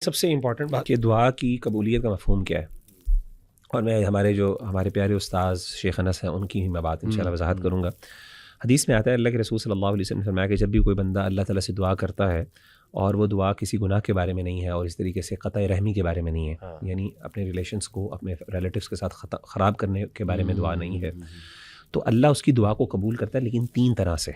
سب سے امپورٹنٹ بات کہ دعا کی قبولیت کا مفہوم کیا ہے، اور میں ہمارے پیارے استاذ شیخ انس ہیں ان کی میں بات انشاءاللہ وضاحت کروں گا۔ حدیث میں آتا ہے اللہ کے رسول صلی اللہ علیہ وسلم نے فرمایا کہ جب بھی کوئی بندہ اللہ تعالیٰ سے دعا کرتا ہے اور وہ دعا کسی گناہ کے بارے میں نہیں ہے اور اس طریقے سے قطع رحمی کے بارے میں نہیں ہے، یعنی اپنے ریلیشنس کو اپنے ریلیٹیوز کے ساتھ خراب کرنے کے بارے میں دعا نہیں ہے، تو اللہ اس کی دعا کو قبول کرتا ہے، لیکن 3 طرح سے۔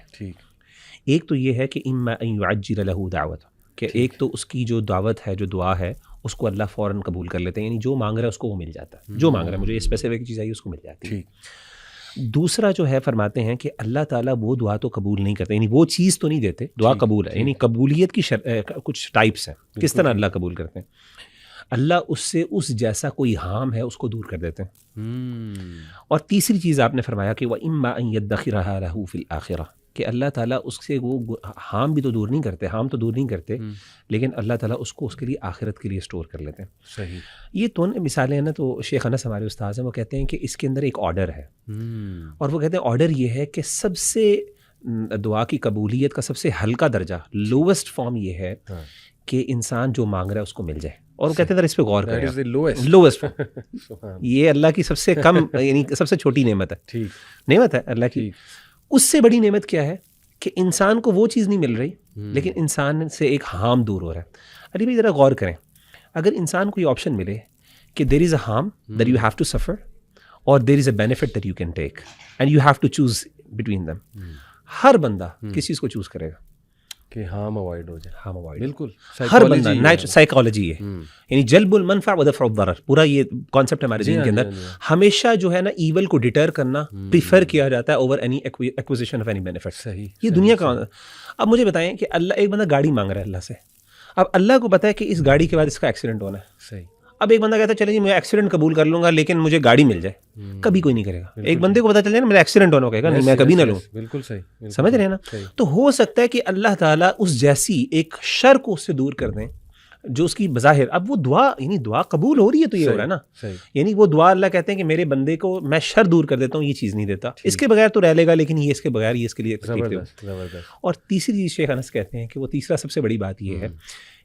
ایک تو یہ ہے کہ اما ان یعجل له دعوت، کہ ایک تو اس کی جو دعوت ہے، جو دعا ہے، اس کو اللہ فوراً قبول کر لیتے ہیں، یعنی جو مانگ رہا ہے اس کو وہ مل جاتا ہے، جو مانگ رہا ہے مجھے اسپیسیفک چیز آئی اس کو مل جاتی ہے۔ دوسرا جو ہے فرماتے ہیں کہ اللہ تعالیٰ وہ دعا تو قبول نہیں کرتے، یعنی وہ چیز تو نہیں دیتے، دعا قبول ہے، یعنی قبولیت کی کچھ ٹائپس ہیں، کس طرح اللہ قبول کرتے ہیں۔ اللہ اس سے اس جیسا کوئی ہارم ہے اس کو دور کر دیتے ہیں۔ اور تیسری چیز آپ نے فرمایا کہ وَإِمَّا أَن يَدَّخِرَهَا لَهُ فِي الْآخِرَةِ، کہ اللہ تعالیٰ اس سے وہ ہارم بھی تو دور نہیں کرتے، ہارم تو دور نہیں کرتے، لیکن اللہ تعالیٰ اس کو اس کے لیے آخرت کے لیے اسٹور کر لیتے ہیں۔ صحیح، یہ تو مثالیں ہیں نا۔ تو شیخ انس ہمارے استاذ ہیں، وہ کہتے ہیں کہ اس کے اندر ایک آرڈر ہے، اور وہ کہتے ہیں آرڈر یہ ہے کہ سب سے دعا کی قبولیت کا سب سے ہلکا درجہ، لووسٹ فارم یہ ہے کہ انسان جو مانگ رہا ہے اس کو مل جائے، اور وہ کہتے ہیں اس پہ غور کریں، لووسٹ یہ اللہ کی سب سے کم یعنی سب سے چھوٹی نعمت ہے، نعمت ہے اللہ کی۔ اس سے بڑی نعمت کیا ہے کہ انسان کو وہ چیز نہیں مل رہی، لیکن انسان سے ایک ہارم دور ہو رہا ہے۔ علی بھائی ذرا غور کریں، اگر انسان کو یہ آپشن ملے کہ there is a harm that you have to suffer, اور there is a benefit that you can take, and you have to choose between them, ہر بندہ کس چیز کو چوز کرے گا کہ ہارم اوائڈ ہو جائے؟ ہارم اوائڈ، بالکل، ہر بندہ، سائیکالوجی ہے، یعنی جلب المنفع ودفع الضرر، پورا یہ کانسیپٹ ہمارے ذہن کے اندر ہمیشہ جو ہے نا ایول کو ڈیٹر کرنا پریفر کیا جاتا ہے over any acquisition of any benefit. صحیح، یہ دنیا کا۔ اب مجھے بتائیں کہ اللہ، ایک بندہ گاڑی مانگ رہا ہے اللہ سے، اب اللہ کو پتہ ہے کہ اس گاڑی کے بعد اس کا ایکسیڈنٹ ہونا ہے۔ صحیح، اب ایک بندہ کہتا ہے چلے جی میں ایکسیڈنٹ قبول کر لوں گا لیکن مجھے گاڑی مل جائے، کبھی کوئی نہیں کرے گا۔ ایک بندے کو پتہ چل جائے نا میرا ایکسیڈنٹ ہونا، کہے گا نہیں میں کبھی نہ لوں۔ بالکل صحیح، سمجھ رہے ہیں نا۔ تو ہو سکتا ہے کہ اللہ تعالیٰ اس جیسی ایک شر کو اس سے دور کر دیں جو اس کی بظاہر، اب وہ دعا، یعنی دعا قبول ہو رہی ہے تو یہ ہو رہا ہے نا، یعنی وہ دعا اللہ کہتے ہیں کہ میرے بندے کو میں شر دور کر دیتا ہوں، یہ چیز نہیں دیتا، اس کے بغیر تو رہ لے گا لیکن یہ اس کے بغیر یہ اس کے لیے تکلیف دے۔ اور تیسری چیز شیخ انس کہتے ہیں کہ وہ تیسرا سب سے بڑی بات یہ ہے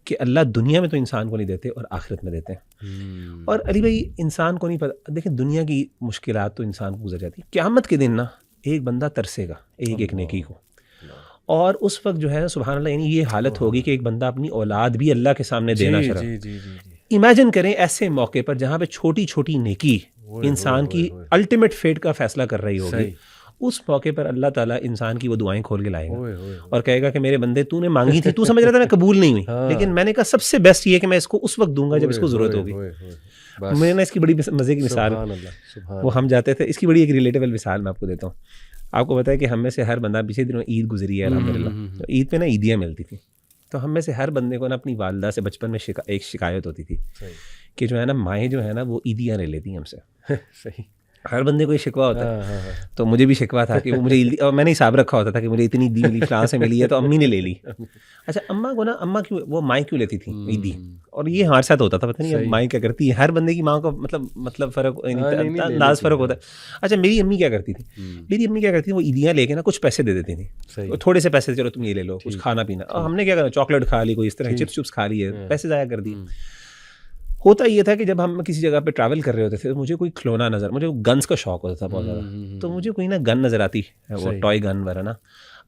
کہ اللہ دنیا میں تو انسان کو نہیں دیتے اور آخرت میں دیتے ہیں۔ اور علی بھائی انسان کو نہیں پتہ، دیکھیں دنیا کی مشکلات تو انسان کو گزر جاتی ہے، قیامت کے دن نا ایک بندہ ترسے گا ایک ایک نیکی کو، اور اس وقت جو ہے سبحان اللہ، یعنی یہ حالت ہوگی کہ ایک بندہ اپنی اولاد بھی اللہ کے سامنے دینا چاہ رہا ہے۔ امیجن کریں ایسے موقع پر جہاں پہ چھوٹی چھوٹی نیکی انسان کی الٹیمیٹ فیٹ کا فیصلہ کر رہی ہوگی، اس موقع پر اللہ تعالیٰ انسان کی وہ دعائیں کھول کے لائے گا اور کہے گا کہ میرے بندے تو نے مانگی تھی، تو سمجھ رہا تھا میں قبول نہیں ہوئی، لیکن میں نے کہا سب سے بیسٹ یہ کہ میں اس کو اس وقت دوں گا جب اس کو ضرورت ہوگی۔ میں نے اس کی بڑی مزے کی مثال، وہ ہم جاتے تھے، اس کی بڑی ایک ریلیٹیبل مثال میں آپ کو دیتا ہوں۔ آپ کو پتہ ہے کہ ہم میں سے ہر بندہ، پچھلے دنوں عید گزری ہے الحمدللہ، تو عید پہ نا عیدیاں ملتی تھیں، تو ہم میں سے ہر بندے کو نا اپنی والدہ سے بچپن میں ایک شکایت ہوتی تھی کہ جو ہے نا مائیں جو ہے نا وہ عیدیاں لے لیتی ہیں ہم سے۔ صحیح، ہر بندے کو یہ شکوہ ہوتا ہے، تو مجھے بھی شکوہ تھا کہ وہ مجھے، اور میں نے حساب رکھا ہوتا تھا کہ مجھے اتنی عیدی ملی فلاں سے ملی ہے تو امی نے لے لی۔ اچھا اماں کو نا، اماں کیوں وہ مائیں کیوں لیتی تھیں عیدی، اور یہ ہمارے ساتھ ہوتا تھا، پتہ نہیں اب مائیں کیا کرتی ہیں، ہر بندے کی ماں کو مطلب فرق، انداز فرق ہوتا ہے۔ اچھا میری امی کیا کرتی تھی، میری امی کیا کرتی تھی، وہ عیدیاں لے کے نا کچھ پیسے دے دیتی تھیں، تھوڑے سے پیسے، چلو تم یہ لے لو کچھ کھانا پینا، اور ہم نے کیا کرنا، چاکلیٹ کھا لی، کوئی اس طرح چپس چپس کھا لیے، پیسے ضائع کر دیے۔ ہوتا یہ تھا کہ جب ہم کسی جگہ پہ ٹریول کر رہے ہوتے تھے، مجھے کوئی کھلونا نظر، مجھے گنز کا شوق ہوتا تھا بہت زیادہ، تو مجھے کوئی نا گن نظر آتی، وہ ٹوائے گن وغیرہ نا،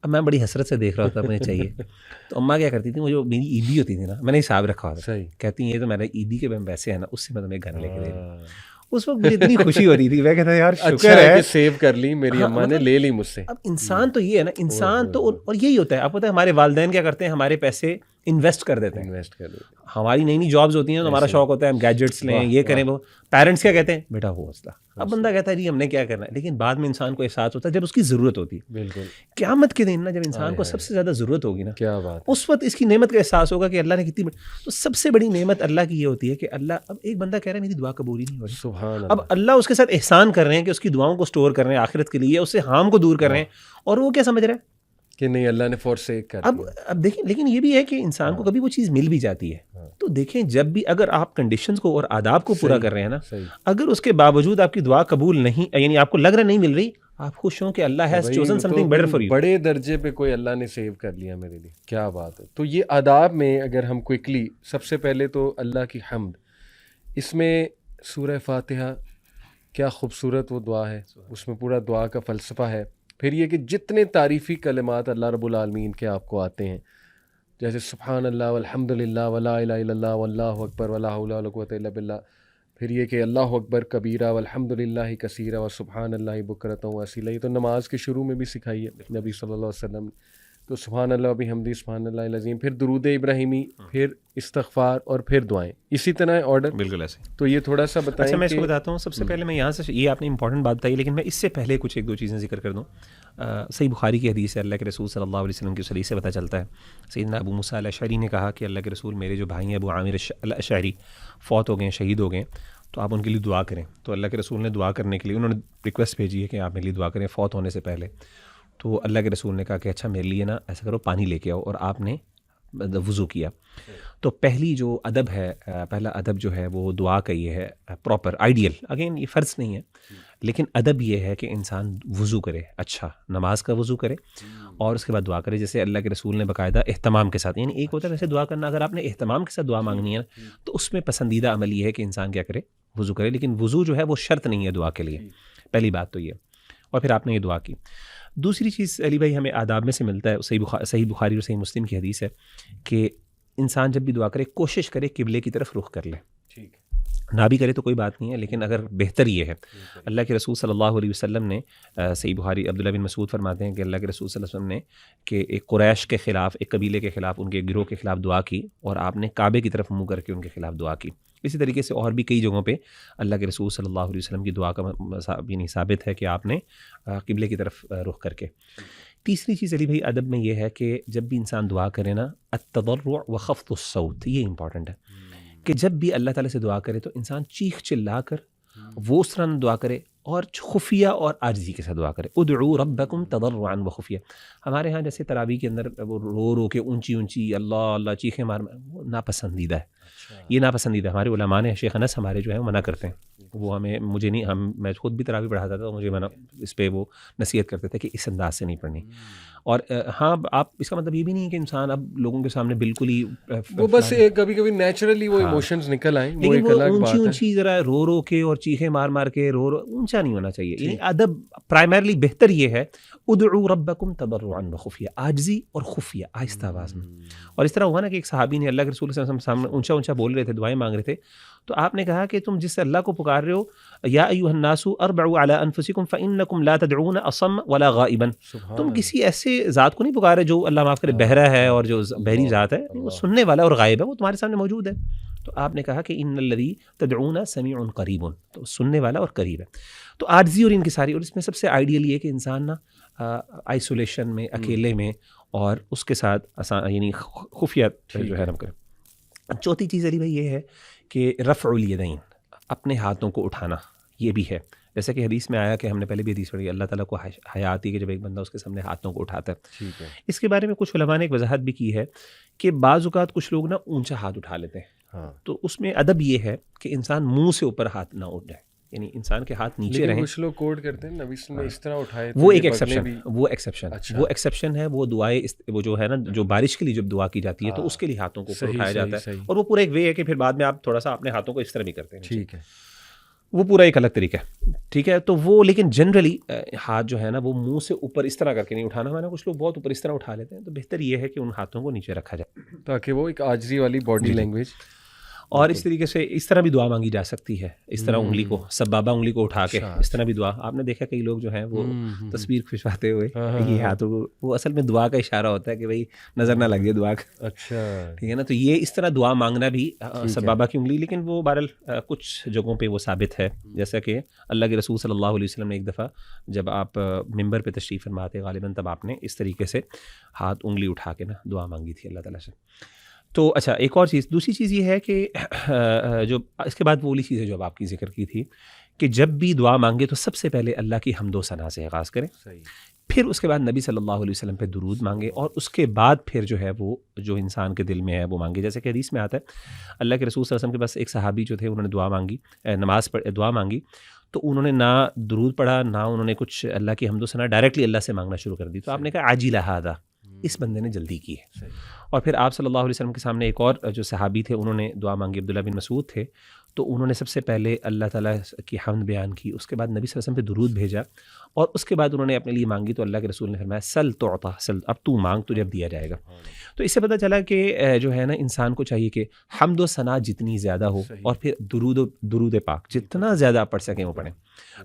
اب میں بڑی حسرت سے دیکھ رہا ہوتا مجھے چاہیے، تو اماں کیا کرتی تھی، مجھے میری عیدی ہوتی تھی نا، میں نے حساب رکھا ہوتا، کہتی ہیں یہ تو میرا عیدی کے پیسے ہیں نا، اس سے میں تمہیں گن لے کے دے دوں۔ اس وقت مجھے اتنی خوشی ہو رہی تھی، میں کہتا یار شکر ہے کہ سیو کر لی میری اماں نے، لے لی مجھ سے۔ اب انسان تو یہ ہے نا، انسان تو، اور یہی ہوتا ہے، آپ پتہ ہے ہمارے والدین کیا کرتے ہیں، ہمارے پیسے انویسٹ کر دیتے ہیں، ہماری نئی نئی جابز ہوتی ہیں تو ہمارا شوق ہوتا ہے ہم گیجٹس لیں، یہ کریں، وہ پیرنٹس کیا کہتے ہیں بیٹا ہو حوصلہ، اب بندہ کہتا ہے جی ہم نے کیا کرنا ہے، لیکن بعد میں انسان کو احساس ہوتا ہے جب اس کی ضرورت ہوتی ہے۔ بالکل، قیامت کے دن نا جب انسان کو سب سے زیادہ ضرورت ہوگی نا، کیا بات، اس وقت اس کی نعمت کا احساس ہوگا کہ اللہ نے کتنی، تو سب سے بڑی نعمت اللہ کی یہ ہوتی ہے کہ اللہ، اب ایک بندہ کہہ رہا ہے میری دعا قبول ہی نہیں ہو رہی، سبحان اللہ، اب اللہ اس کے ساتھ احسان کر رہے ہیں کہ اس کی دعاؤں کو اسٹور کر رہے ہیں آخرت کے لیے، اس سے ہارم کو دور کر رہے ہیں، اور وہ کیا سمجھ رہے ہیں کہ نہیں اللہ نے فورسیک کر دیا۔ اب دیکھیں، لیکن یہ بھی ہے کہ انسان کو کبھی وہ چیز مل بھی جاتی ہے، تو دیکھیں جب بھی اگر آپ کنڈیشنز کو اور آداب کو پورا کر رہے ہیں نا، اگر اس کے باوجود آپ کی دعا قبول نہیں، یعنی آپ کو لگ رہا نہیں مل رہی، آپ خوش ہوں کہ Allah has chosen something better for you. بڑے درجے پہ کوئی اللہ نے سیو کر لیا میرے لیے, کیا بات ہے. تو یہ آداب میں اگر ہم کوئکلی, سب سے پہلے تو اللہ کی حمد, اس میں سورہ فاتحہ کیا خوبصورت وہ دعا ہے, اس میں پورا دعا کا فلسفہ ہے. پھر یہ کہ جتنے تعریفی کلمات اللہ رب العالمین کے آپ کو آتے ہیں, جیسے سبحان اللہ والحمد للہ ولا الہ الا اللہ واللہ اکبر ولا حول ولا قوۃ الا باللہ. پھر یہ کہ اللہ اکبر کبیرہ والحمد للہ کثیرہ وسبحان اللہ بکرۃ واصیلہ. یہ تو نماز کے شروع میں بھی سکھائی ہے نبی صلی اللہ علیہ وسلم. تو سبحان اللہ بحمدہ سبحان اللہ العظیم, پھر درود ابراہیمی, پھر استغفار, اور پھر دعائیں, اسی طرح آرڈر. بالکل ایسے. تو یہ تھوڑا سا بتائیں. اچھا میں اس کو بتاتا ہوں. سب سے پہلے میں یہاں سے, یہ آپ نے امپورٹنٹ بات بتائی, لیکن میں اس سے پہلے کچھ ایک دو چیزیں ذکر کر دوں. صحیح بخاری کی حدیث ہے, اللہ کے رسول صلی اللہ علیہ وسلم کی حدیث سے پتہ چلتا ہے, سیدنا ابو موسیٰ الاشعری نے کہا کہ اللہ کے رسول, میرے جو بھائی ہیں ابو عامر الاشعری فوت ہو گئے ہیں, شہید ہو گئے, تو آپ ان کے لیے دعا کریں. تو اللہ کے رسول نے دعا کرنے کے لیے انہوں نے ریکویسٹ بھیجی ہے کہ آپ میرے لیے دعا کریں فوت ہونے سے پہلے. تو اللہ کے رسول نے کہا کہ اچھا میرے لیے نا ایسا کرو, پانی لے کے آؤ, اور آپ نے وضو کیا. تو پہلی جو ادب ہے, پہلا ادب جو ہے وہ دعا کا یہ ہے پراپر آئیڈیل, اگین یہ فرض نہیں ہے, لیکن ادب یہ ہے کہ انسان وضو کرے, اچھا نماز کا وضو کرے, اور اس کے بعد دعا کرے. جیسے اللہ کے رسول نے باقاعدہ اہتمام کے ساتھ, یعنی ایک ہوتا ہے ویسے دعا کرنا, اگر آپ نے اہتمام کے ساتھ دعا مانگنی ہے تو اس میں پسندیدہ عمل یہ ہے کہ انسان کیا کرے, وضو کرے. لیکن وضو جو ہے وہ شرط نہیں ہے دعا کے لیے, پہلی بات تو یہ. اور پھر آپ نے یہ دعا کی. دوسری چیز علی بھائی ہمیں آداب میں سے ملتا ہے, صحیح بخاری اور صحیح مسلم کی حدیث ہے کہ انسان جب بھی دعا کرے کوشش کرے قبلے کی طرف رخ کر لے. ٹھیک, نہ بھی کرے تو کوئی بات نہیں ہے, لیکن اگر بہتر یہ ہے, اللہ کے رسول صلی اللہ علیہ وسلم نے, صحیح بخاری عبداللہ بن مسعود فرماتے ہیں کہ اللہ کے رسول صلی اللہ علیہ وسلم نے کہ ایک قریش کے خلاف, ایک قبیلے کے خلاف, ان کے گروہ کے خلاف دعا کی, اور آپ نے کعبے کی طرف منہ کر کے ان کے خلاف دعا کی. اسی طریقے سے اور بھی کئی جگہوں پہ اللہ کے رسول صلی اللہ علیہ وسلم کی دعا کا یعنی ثابت ہے کہ آپ نے قبلے کی طرف رخ کر کے. تیسری چیز علی بھائی ادب میں یہ ہے کہ جب بھی انسان دعا کرے نا, التضرع وخفض الصوت, یہ امپورٹنٹ ہے کہ جب بھی اللہ تعالیٰ سے دعا کرے تو انسان چیخ چلا کر وہ اس طرح دعا کرے, اور خفیہ اور عاجزی کے ساتھ دعا کرے. ادعوا ربکم تضرعا وخفیہ. ہمارے ہاں جیسے تراویح کے اندر وہ رو رو کے اونچی اونچی اللہ اللہ چیخیں مار, وہ ناپسندیدہ ہے. یہ ناپسندیدہ, ہمارے علماء نے, شیخ انس ہمارے جو ہیں وہ منع کرتے ہیں. وہ ہمیں, مجھے نہیں, میں خود بھی تراویح پڑھاتا تھا, مجھے منع, اس پہ وہ نصیحت کرتے تھے کہ اس انداز سے نہیں پڑھنی. اور ہاں آپ, اس کا مطلب یہ بھی نہیں ہے کہ انسان اب لوگوں کے سامنے بالکل ہی وہ بس کبھی کبھی نیچرلی وہ ایموشنز نکل آئیں, وہ ایک الگ بات ہے. اونچی ذرا رو رو کے اور چیخیں مار مار کے رو اونچا نہیں ہونا چاہیے. یہ ادب پرائمرلی بہتر یہ ہے, ادعوا ربکم تضرعا وخفیہ, عاجزی اور خفیہ آہستہ آواز میں. اور اس طرح ہوا نا کہ ایک صحابی نے اللہ کے رسول صلی اللہ علیہ وسلم سامنے اونچا اونچا بول رہے تھے, دعائیں مانگ رہے تھے, تو آپ نے کہا کہ تم جس سے اللہ کو پکار رہے ہو, یا ایھا الناس اربعوا علی انفسکم فانکم لا تدعون اصم ولا غائبا, تم کسی ایسے ذات کو نہیں پکار رہے جو اللہ معاف کرے بہرا ہے, اور جو بہری ذات ہے وہ سننے والا اور غائب ہے, وہ تمہارے سامنے موجود ہے. تو آپ نے کہا کہ ان الذی تدعون سمیع قریب, تو سننے والا اور قریب ہے. تو عاجزی اور انکساری, اور اس میں سب سے آئیڈیل یہ کہ انسان نا آئسولیشن میں, اکیلے میں, اور اس کے ساتھ یعنی خفیہ جو ہے کرے. چوتھی چیز علی بھائی یہ ہے کہ رفع الیدین, اپنے ہاتھوں کو اٹھانا, یہ بھی ہے. جیسے کہ حدیث میں آیا کہ ہم نے پہلے بھی حدیث پڑھی, اللہ تعالیٰ کو حیا آتی ہے کہ جب ایک بندہ اس کے سامنے ہاتھوں کو اٹھاتا ہے. اس کے بارے میں کچھ علماء نے ایک وضاحت بھی کی ہے کہ بعض اوقات کچھ لوگ نا اونچا ہاتھ اٹھا لیتے ہیں, تو اس میں ادب یہ ہے کہ انسان منہ سے اوپر ہاتھ نہ اٹھ جائے, یعنی انسان کے ہاتھ نیچے رہیں. کچھ لوگ کوڈ کرتے ہیں نبی نے اس طرح اٹھائے, وہ ایک ایکسیپشن ہے. وہ دعائیں, وہ جو ہے نا, جو بارش کے لیے جب دعا کی جاتی ہے تو اس کے لیے ہاتھوں کو اٹھایا جاتا ہے, اور وہ پورا ایک وے ہے کہ پھر بعد میں آپ تھوڑا سا اپنے ہاتھوں کو اس طرح بھی کرتے ہیں. ٹھیک ہے, وہ پورا ایک الگ طریقہ ہے. ٹھیک ہے, تو وہ لیکن جنرلی ہاتھ جو ہے نا وہ منہ سے اوپر اس طرح کر کے نہیں اٹھانا. میں نے کچھ لوگ بہت اوپر اس طرح اٹھا لیتے ہیں, تو بہتر یہ ہے کہ ان ہاتھوں کو نیچے رکھا جائے تاکہ وہ ایک عاجزی والی باڈی لینگویج. اور اس طریقے سے اس طرح بھی دعا مانگی جا سکتی ہے, اس طرح انگلی کو, سبابہ انگلی کو اٹھا کے اس طرح بھی دعا. آپ نے دیکھا کئی لوگ جو ہیں وہ تصویر کھنچواتے ہوئے یہ ہاتھوں کو, وہ اصل میں دعا کا اشارہ ہوتا ہے کہ بھائی نظر نہ لگ جائے دعا کا. اچھا, ٹھیک ہے نا. تو یہ اس طرح دعا مانگنا بھی سبابہ کی انگلی, لیکن وہ بہرحال کچھ جگہوں پہ وہ ثابت ہے. جیسا کہ اللہ کے رسول صلی اللہ علیہ وسلم نے ایک دفعہ جب آپ ممبر پہ تشریف فرما تھے غالباً, تب آپ نے اس طریقے سے ہاتھ انگلی اٹھا کے نا دعا مانگی تھی اللہ تعالیٰ سے. تو اچھا, ایک اور چیز, دوسری چیز یہ ہے کہ جو اس کے بعد وہ والی چیز ہے جو اب آپ کی ذکر کی تھی کہ جب بھی دعا مانگے تو سب سے پہلے اللہ کی حمد و ثنا سے آغاز کریں, پھر اس کے بعد نبی صلی اللہ علیہ وسلم پہ درود مانگے, اور اس کے بعد پھر جو ہے وہ جو انسان کے دل میں ہے وہ مانگے. جیسے کہ حدیث میں آتا ہے اللہ کے رسول صلی اللہ علیہ وسلم کے پاس ایک صحابی جو تھے, انہوں نے دعا مانگی, نماز دعا مانگی, تو انہوں نے نہ درود پڑھا نہ انہوں نے کچھ اللہ کی حمد و ثنا, ڈائریکٹلی اللہ سے مانگنا شروع کر دی. تو آپ نے کہا عاجل ھذا, اس بندے نے جلدی کی ہے. اور پھر آپ صلی اللہ علیہ وسلم کے سامنے ایک اور جو صحابی تھے, انہوں نے دعا مانگی, عبداللہ بن مسعود تھے, تو انہوں نے سب سے پہلے اللہ تعالیٰ کی حمد بیان کی, اس کے بعد نبی صلی اللہ علیہ وسلم پہ درود بھیجا, اور اس کے بعد انہوں نے اپنے لیے مانگی تو اللہ کے رسول نے فرمایا سل تعطا, سل, اب تو مانگ تجھے اب دیا جائے گا. تو اس سے پتہ چلا کہ جو ہے نا انسان کو چاہیے کہ حمد و ثنا جتنی زیادہ ہو, اور پھر درود پاک جتنا زیادہ آپ پڑھ سکیں وہ پڑھیں.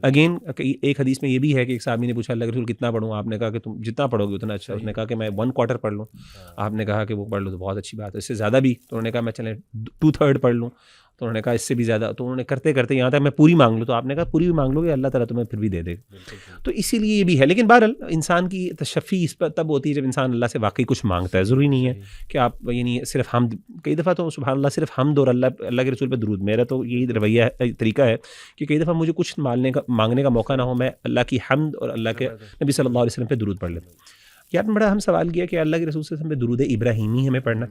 اگین ایک حدیث میں یہ بھی ہے کہ ایک صحابی نے پوچھا اللہ کے رسول کتنا پڑھوں, آپ نے کہا کہ تم جتنا پڑھو گے اتنا اچھا. اس نے کہا کہ میں 1/4 پڑھ لوں, آپ نے کہا کہ وہ پڑھ لو تو بہت اچھی بات ہے, اس سے زیادہ بھی, تو انہوں نے کہا میں چلیں 2/3 پڑھ لوں, تو انہوں نے کہا اس سے بھی زیادہ, تو انہوں نے کرتے کرتے یہاں تک میں پوری مانگ لوں, تو آپ نے کہا پوری بھی مانگ لو گے اللہ تعالیٰ تمہیں پھر بھی دے دے گا. تو اسی لیے یہ بھی ہے. لیکن بہرحال انسان کی تشفی اس پر تب ہوتی ہے جب انسان اللہ سے واقعی کچھ مانگتا ہے. ضروری نہیں ہے کہ آپ یعنی صرف حمد, کئی دفعہ تو سبحان اللہ صرف حمد اور اللہ کے رسول پہ درود, میرا تو یہی رویہ ہے, طریقہ ہے کہ کئی دفعہ مجھے کچھ مانگنے کا موقع نہ ہو, میں اللہ کی حمد اور اللہ کے نبی صلی اللہ علیہ وسلم پہ درود پڑھ لیتا ہوں. یار بڑا ہم سوال کیا کہ اللہ کے رسول صلی اللہ علیہ وسلم پہ درود ابراہیمی ہمیں پڑھنا.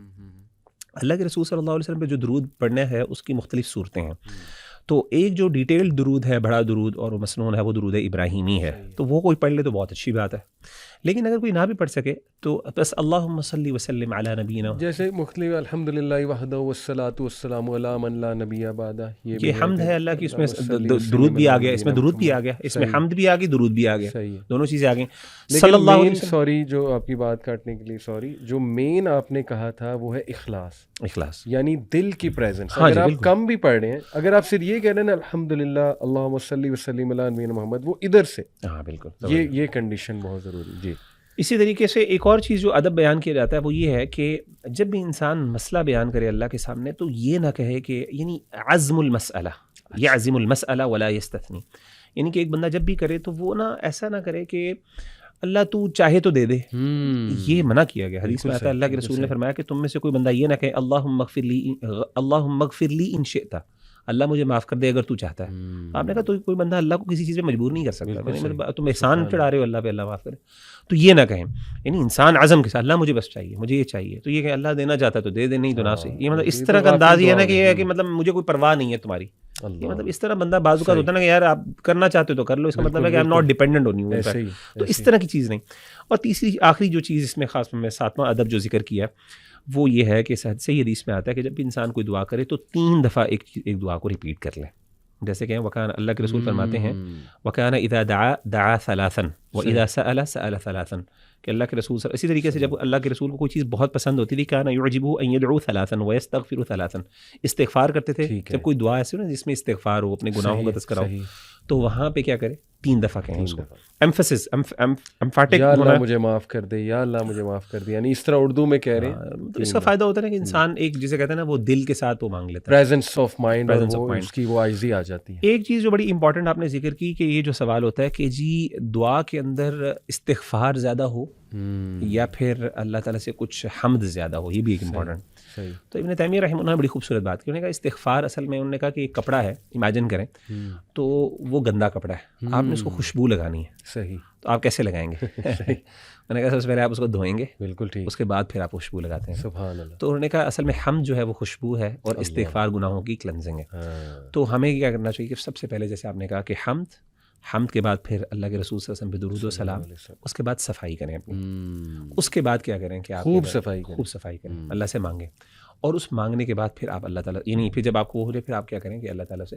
اللہ کے رسول صلی اللہ علیہ وسلم پہ جو درود پڑھنا ہے اس کی مختلف صورتیں ہیں. تو ایک جو ڈیٹیلڈ درود ہے, بڑا درود اور مسنون ہے, وہ درود ابراہیمی ہے, تو وہ کوئی پڑھ لے تو بہت اچھی بات ہے. لیکن اگر کوئی نہ بھی پڑھ سکے تو بس اللہم صلی وسلم علی نبینا, جیسے مختلف الحمدللہ وحدہ والصلاۃ والسلام علی من لا نبی بعدہ, یہ حمد ہے اللہ کی, اس میں درود بھی آ گیا, اس میں درود بھی آ گیا, اس میں حمد بھی آ گئی, درود بھی آ گیا, دونوں چیزیں آ گئیں. صلی اللہ علیہ وسلم. سوری جو آپ کی بات کاٹنے کے لیے سوری, جو مین آپ نے کہا تھا وہ ہے اخلاص, یعنی دل کی پریزنس. اگر آپ کم بھی پڑھ رہے ہیں, اگر آپ صرف یہ کہہ رہے ہیں نا الحمدللہ اللہم صلی وسلم علی نبینا محمد, وہ ادھر سے, ہاں بالکل, یہ کنڈیشن بہت ضروری. جی اسی طریقے سے ایک اور چیز جو ادب بیان کیا جاتا ہے وہ یہ ہے کہ جب بھی انسان مسئلہ بیان کرے اللہ کے سامنے تو یہ نہ کہے کہ یعنی عزم المسئلہ, یعزم المسئلہ ولا یستثنی, یعنی کہ ایک بندہ جب بھی کرے تو وہ نہ ایسا نہ کرے کہ اللہ تو چاہے تو دے دے. یہ منع کیا گیا, حدیث میں آتا ہے اللہ کے رسول نے فرمایا کہ تم میں سے کوئی بندہ یہ نہ کہے اللہم اغفر لی ان شئت, اللہ مجھے معاف کر دے اگر تو چاہتا ہے. آپ نے کہا تو کوئی بندہ اللہ کو کسی چیز پہ مجبور نہیں کر سکتا, مطلب تم احسان چڑھا رہے ہو اللہ پہ اللہ معاف کرے, تو یہ نہ کہیں. یعنی انسان عزم کے ساتھ اللہ مجھے بس چاہیے, مجھے یہ چاہیے, تو یہ کہ اللہ دینا چاہتا ہے تو دے دے, نہیں تو نہ سے. یہ مطلب اس طرح کا انداز یہ ہے نا کہ یہ ہے کہ مطلب مجھے کوئی پرواہ نہیں ہے تمہاری, یہ مطلب اس طرح بندہ بعض اوقات ہوتا ہے نا کہ یار آپ کرنا چاہتے ہو تو کر لو, اس کا مطلب ہے کہ I am not dependent on you, تو اس طرح کی چیز نہیں. اور تیسری آخری جو چیز اس میں خاص میں 7واں ادب جو ذکر کیا وہ یہ ہے کہ صحیح حدیث میں آتا ہے کہ جب بھی انسان کوئی دعا کرے تو 3 دفعہ ایک دعا کو ریپیٹ کر لیں. جیسے کہ وکان اللہ کے رسول فرماتے ہیں وکان اذا دعا ثلاثا واذا سأل ثلاثا, کہ اللہ کے رسول اسی طریقے سے جب اللہ کے رسول کو کوئی چیز بہت پسند ہوتی تھی کان یعجبہ ان یدعو ثلاثا ویستغفر ثلاثا, استغفار کرتے تھے. جب کوئی دعا ایسی نا جس میں استغفار ہو, اپنے گناہوں کا تذکرہ ہو, تو وہاں پہ کیا کرے 3 دفعہ کہیں اس کو, ایمفسس ایمفیٹک, یا اللہ مجھے معاف کر دے, یا اللہ مجھے معاف کر دے, یعنی اس طرح اردو میں کہہ رہے ہیں. تو اس کا فائدہ ہوتا ہے کہ انسان ایک جسے کہتے ہیں نا وہ دل کے ساتھ وہ مانگ لیتا ہے, پریزنس آف مائنڈ, اس کی وہ عاجزی آ جاتی ہے. ایک چیز جو بڑی امپورٹنٹ آپ نے ذکر کی کہ یہ جو سوال ہوتا ہے کہ جی دعا کے اندر استغفار زیادہ ہو یا پھر اللہ تعالیٰ سے کچھ حمد زیادہ ہو, یہ بھی ایک امپورٹنٹ. تو ابن تیمیہ رحمہ اللہ نے بڑی خوبصورت بات کی, انہوں نے کہا استغفار اصل میں انہوں نے کہا کہ ایک کپڑا ہے, امیجن کریں تو وہ گندا کپڑا ہے, آپ نے اس کو خوشبو لگانی ہے, صحیح, تو آپ کیسے لگائیں گے؟ میں نے کہا سب سے پہلے آپ اس کو دھوئیں گے, بالکل ٹھیک, اس کے بعد پھر آپ خوشبو لگاتے ہیں. سبحان اللہ. تو انہوں نے کہا اصل میں حمد جو ہے وہ خوشبو ہے اور استغفار گناہوں کی کلنزنگ ہے. تو ہمیں کیا کرنا چاہیے کہ سب سے پہلے جیسے آپ نے کہا کہ حمد کے بعد پھر اللہ کے رسول صلی اللہ علیہ وسلم پہ درود و سلام, اس کے بعد صفائی کریں اپنی, اس کے بعد کیا کریں کہ آپ خوب صفائی کریں, اللہ سے مانگیں, اور اس مانگنے کے بعد پھر آپ اللہ تعالیٰ یعنی پھر جب آپ کو ہو جائے پھر آپ کیا کریں کہ اللہ تعالیٰ سے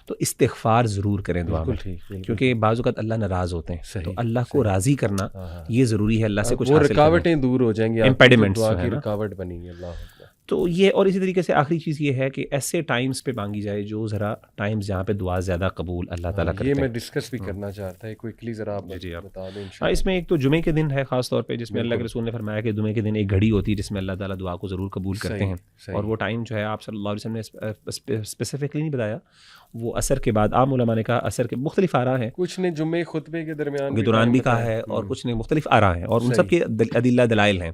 تو استغفار ضرور کریں دعا میں, کیونکہ بعض اوقات اللہ ناراض ہوتے ہیں, تو اللہ کو راضی کرنا یہ ضروری ہے, اللہ سے کچھ وہ رکاوٹیں دور ہو جائیں گی, امپیڈمنٹس دعا کی رکاوٹ بنیں گی. اللہ تو یہ, اور اسی طریقے سے آخری چیز یہ ہے کہ ایسے ٹائمز پہ مانگی جائے جو ذرا ٹائمز جہاں پہ دعا زیادہ قبول اللہ تعالیٰ کرتے ہیں. یہ میں ڈسکس بھی کرنا چاہتا ہے, کوئکلی ذرا آپ بتا دیں. ہاں, اس میں ایک تو جمعے کے دن ہے خاص طور پہ, جس میں اللہ کے رسول نے فرمایا کہ جمعے کے دن ایک گھڑی ہوتی ہے جس میں اللہ تعالیٰ دعا کو ضرور قبول کرتے ہیں, اور وہ ٹائم جو ہے آپ صلی اللہ علیہ وسلم نے اسپیسیفکلی نہیں بتایا, وہ عصر کے بعد. عام علماء نے کہا عصر کے مختلف آراء ہیں, کچھ نے جمعے خطبے کے دوران بھی کہا ہے, اور کچھ نے مختلف آراء ہیں, اور ان سب کے ادلہ دلائل ہیں.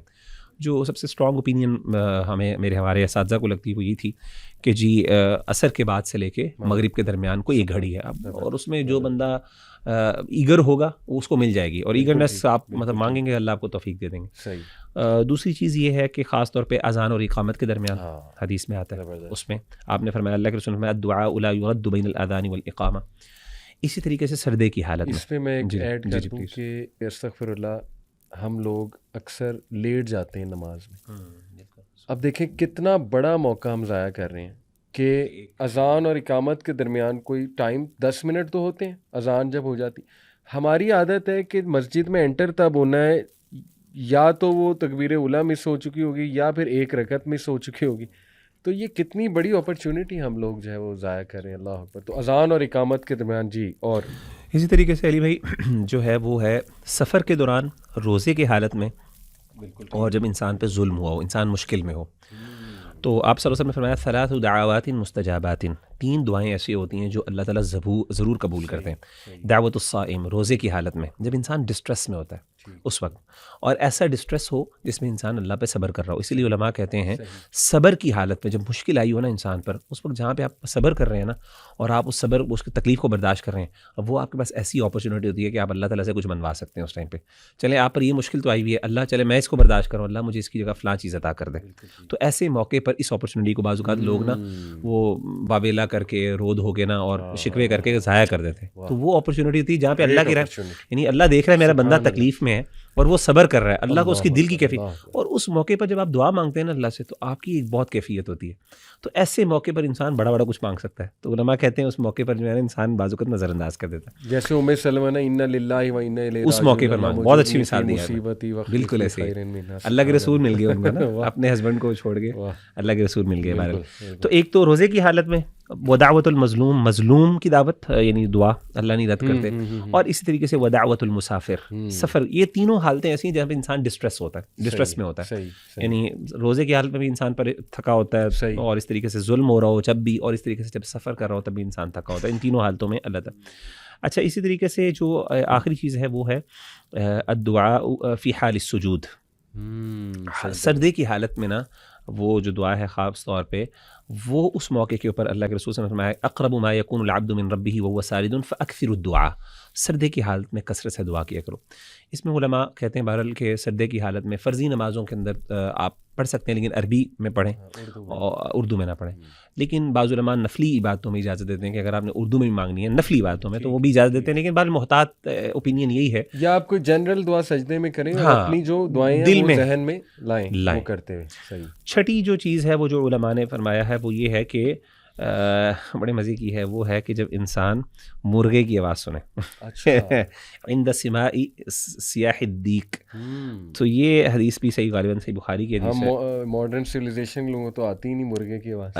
جو سب سے اسٹرانگ اوپینین ہمارے اساتذہ کو لگتی ہے وہ یہ تھی کہ جی عصر کے بعد سے لے کے مغرب کے درمیان کوئی ایک گھڑی ہے اب، اور اس میں جو بندہ ایگر ہوگا اس کو مل جائے گی، اور ایگرنیس آپ مطلب مانگیں گے اللہ آپ کو توفیق دے دیں گے. دوسری چیز یہ ہے کہ خاص طور پہ اذان اور اقامت کے درمیان حدیث میں آتا ہے، اس میں آپ نے فرمایا، اللہ کے رسول نے فرمایا الدعاء لا يرد بین الاذان والاقامہ. اسی طریقے سے سردے کی حالت میں اس پہ میں ایک ایڈ کر دوں کہ استغفر اللہ، ہم لوگ اکثر لیٹ جاتے ہیں نماز میں. اب دیکھیں کتنا بڑا موقع ہم ضائع کر رہے ہیں کہ اذان اور اقامت کے درمیان کوئی ٹائم 10 منٹ تو ہوتے ہیں. اذان جب ہو جاتی، ہماری عادت ہے کہ مسجد میں انٹر تب ہونا ہے، یا تو وہ تکبیر اولیٰ مس ہو چکی ہوگی یا پھر ایک رکعت مس ہو چکی ہوگی. تو یہ کتنی بڑی اپرچونٹی ہم لوگ جو ہے وہ ضائع کر رہے ہیں. اللہ اکبر. تو اذان اور اقامت کے درمیان جی. اور اسی طریقے سے علی بھائی جو ہے وہ ہے سفر کے دوران، روزے کی حالت میں، اور جب انسان پہ ظلم ہوا ہو، انسان مشکل میں ہو، تو آپ صلی اللہ علیہ وسلم نے فرمایا ثلاث دعوات مستجابات، 3 دعائیں ایسی ہوتی ہیں جو اللہ تعالیٰ ضرور قبول کرتے ہیں. دعوت الصائم، روزے کی حالت میں جب انسان ڈسٹریس میں ہوتا ہے اس وقت، اور ایسا ڈسٹریس ہو جس میں انسان اللہ پہ صبر کر رہا ہو. اسی لیے علماء کہتے ہیں صبر کی حالت میں جب مشکل آئی ہو نا انسان پر، اس وقت جہاں پہ آپ صبر کر رہے ہیں نا، اور آپ اس کی تکلیف کو برداشت کر رہے ہیں، اب وہ آپ کے پاس ایسی اپرچونیٹی ہوتی ہے کہ آپ اللہ تعالیٰ سے کچھ منوا سکتے ہیں اس ٹائم پہ. چلے آپ پر یہ مشکل تو آئی ہوئی ہے، اللہ چلے میں اس کو برداشت کروں، اللہ مجھے اس کی جگہ فلاں چیز عطا کر دے. تو ایسے موقع پر اس اپرچونیٹی کو بعض اوقات لوگ نا وہ واویلا کر کے، رود ہو کے نا، اور شکوے کر کے ضائع کر دیتے ہیں. تو وہ اپرچونیٹی تھی جہاں پہ اللہ کی رحمت، یعنی اللہ دیکھ رہا ہے میرا بندہ تکلیف میں ہے اور وہ صبر کر رہا ہے، اللہ کو اس کی دل کی کیفیت، اور اس موقع پر جب آپ دعا مانگتے ہیں نا اللہ سے تو آپ کی ایک بہت کیفیت ہوتی ہے. تو ایسے موقع پر انسان بڑا کچھ مانگ سکتا ہے. تو علماء کہتے ہیں اس موقع پر جو ہے نا انسان بعض اوقات نظر انداز کر دیتا ہے. جیسے ام سلمہ نے انا للہ و انا الیہ راجعون، اس موقع پر مانگ، بہت اچھی مثال دی ہے. بالکل ایسے اللہ کے رسول مل گئے ان کو نا، اپنے ہسبینڈ کو چھوڑ کے اللہ کے رسول مل گئے. بہرحال تو ایک تو روزے کی حالت میں ودعوت المظلوم، مظلوم کی دعوت یعنی دعا اللہ نہیں رد کرتے، اور اسی طریقے سے ودعوت المسافر، سفر. یہ تینوں حالتیں ایسی ہیں جہاں پہ انسان ڈسٹریس ہوتا ہے، ڈسٹریس میں ہوتا ہے. یعنی روزے کی حالت میں بھی انسان پر تھکا ہوتا ہے، اور اس طریقے سے ظلم ہو رہا ہو جب بھی، اور اس طریقے سے جب سفر کر رہا ہو تب بھی انسان تھکا ہوتا ہے. ان تینوں حالتوں میں اللہ تعالیٰ. اچھا اسی طریقے سے جو آخری چیز ہے وہ ہے الدعاء فی حال السجود. سردی کی حالت میں نا وہ جو دعا ہے خاص طور پہ وہ اس موقع کے اوپر اللہ کے رسول صلی اللہ علیہ وسلم نے فرمایا اقرب ما یکون العبد من ربہ وهو ساجد فاکثر الدعاء. سردے کی حالت میں کثرت سے دعا کیا کرو. اس میں علماء کہتے ہیں بہرحال کہ سردے کی حالت میں فرضی نمازوں کے اندر آپ پڑھ سکتے ہیں لیکن عربی میں پڑھیں اور اردو میں نہ پڑھیں. لیکن بعض علماء نفلی عبادتوں میں اجازت دیتے ہیں کہ اگر آپ نے اردو میں بھی مانگنی ہے نفلی عبادتوں میں تو وہ بھی اجازت دیتے ہیں، لیکن بعض محتاط اوپینین یہی ہے یا آپ کوئی جنرل دعا سجدے میں کریں اور اپنی جو دعائیں دل میں ذہن میں لائیں کرتے ہوئے. صحیح. چھٹی جو چیز ہے وہ جو علماء نے فرمایا ہے وہ یہ ہے کہ بڑے مزے کی ہے، وہ ہے کہ جب انسان مرغے کی آواز سنے عند سماع سیاح الدیک. تو یہ حدیث بھی صحیح، غالباً صحیح بخاری کی حدیث ہے. ماڈرن سویلائزیشن لوگوں تو آتی ہی نہیں مرغے کی آواز.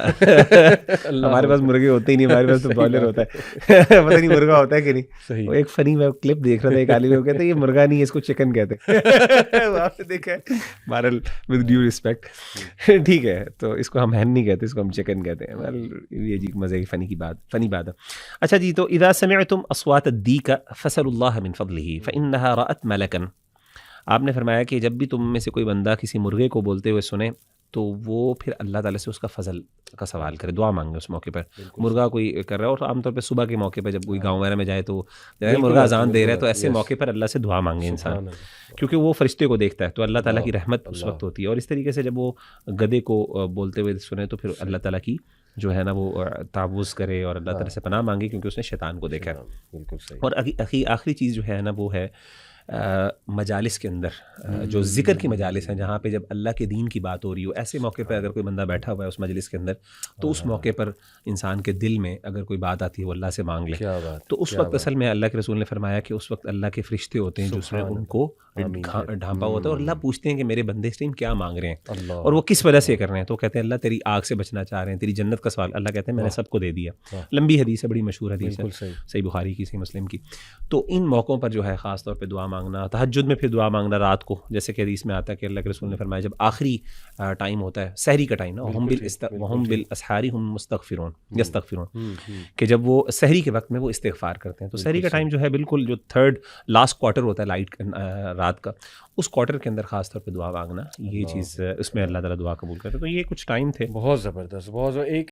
ہمارے پاس مرغے ہوتے ہی نہیں، ہمارے پاس تو بوائلر ہوتا ہے. پتہ نہیں مرغا ہوتا ہے کہ نہیں. ایک فنی میں کلپ دیکھ رہا تھا، ایک عالم کہتے ہیں یہ مرغا نہیں ہے، اس کو چکن کہتے ہیں. آپ نے دیکھا ہے؟ بہرحال ود ڈیو رسپیکٹ ٹھیک ہے، تو اس کو ہم ہین نہیں کہتے، اس کو ہم چکن کہتے ہیں. یہ جی مزے کی فنی بات ہے. اچھا جی، تو اذا سمعتم اصوات الدیک فسلوا اللہ من فضلہ فانہا رأت ملکا. آپ نے فرمایا کہ جب بھی تم میں سے کوئی بندہ کسی مرغے کو بولتے ہوئے سنے تو وہ پھر اللہ تعالیٰ سے اس کا فضل کا سوال کرے، دعا مانگے اس موقع پر. مرغا کوئی کر رہا ہے، اور عام طور پہ صبح کے موقع پہ جب کوئی گاؤں وغیرہ میں جائے تو مرغا اذان دے رہا ہے تو ایسے موقع پر اللہ سے دعا مانگے انسان، کیونکہ وہ فرشتے کو دیکھتا ہے تو اللہ تعالیٰ کی رحمت اس وقت ہوتی ہے. اور اس طریقے سے جب وہ گدھے کو بولتے ہوئے سنے تو پھر اللہ تعالیٰ کی جو ہے نا وہ تعوذ کرے اور اللہ تعالیٰ سے پناہ مانگے، کیونکہ اس نے شیطان کو دیکھا ہے. اور آخری چیز جو ہے نا وہ ہے مجالس کے اندر جو ذکر کی مجالس ہیں، جہاں پہ جب اللہ کے دین کی بات ہو رہی ہو، ایسے موقع پہ اگر کوئی بندہ بیٹھا ہوا ہے اس مجلس کے اندر تو اس موقع پر انسان کے دل میں اگر کوئی بات آتی ہے وہ اللہ سے مانگ لے. تو اس وقت اصل میں اللہ کے رسول نے فرمایا کہ اس وقت اللہ کے فرشتے ہوتے ہیں جو اس نے ان کو ڈھانپا ہوتا ہے، اور اللہ پوچھتے ہیں کہ میرے بندے اس ٹائم کیا مانگ رہے ہیں اور وہ کس وجہ سے کر رہے ہیں. تو کہتے ہیں اللہ تیری آگ سے بچنا چاہ رہے ہیں، تیری جنت کا سوال. اللہ کہتے ہیں میں نے سب کو دے دیا. لمبی حدیث ہے، بڑی مشہور حدیث ہے، صحیح بخاری کی، صحیح مسلم کی. تو ان موقعوں پر جو ہے خاص طور پہ دعا مانگنا، تہجد میں پھر دعا مانگنا رات کو، جیسے کہ حدیث میں آتا ہے کہ اللہ کے رسول نے فرمایا جب آخری ٹائم ہوتا ہے سحری کا ٹائم نا، وہم بالاسحار هم مستغفرون یستغفرون، کہ جب وہ سحری کے وقت میں وہ استغفار کرتے ہیں. تو سحری کا ٹائم جو ہے بالکل جو تھرڈ لاسٹ کوارٹر ہوتا ہے رات رات کا اس کوارٹر کے اندر خاص طور پہ دعا مانگنا، یہ چیز اس میں اللہ تعالیٰ دعا قبول کرتا ہے. تو یہ کچھ ٹائم تھے. بہت زبردست، بہت ایک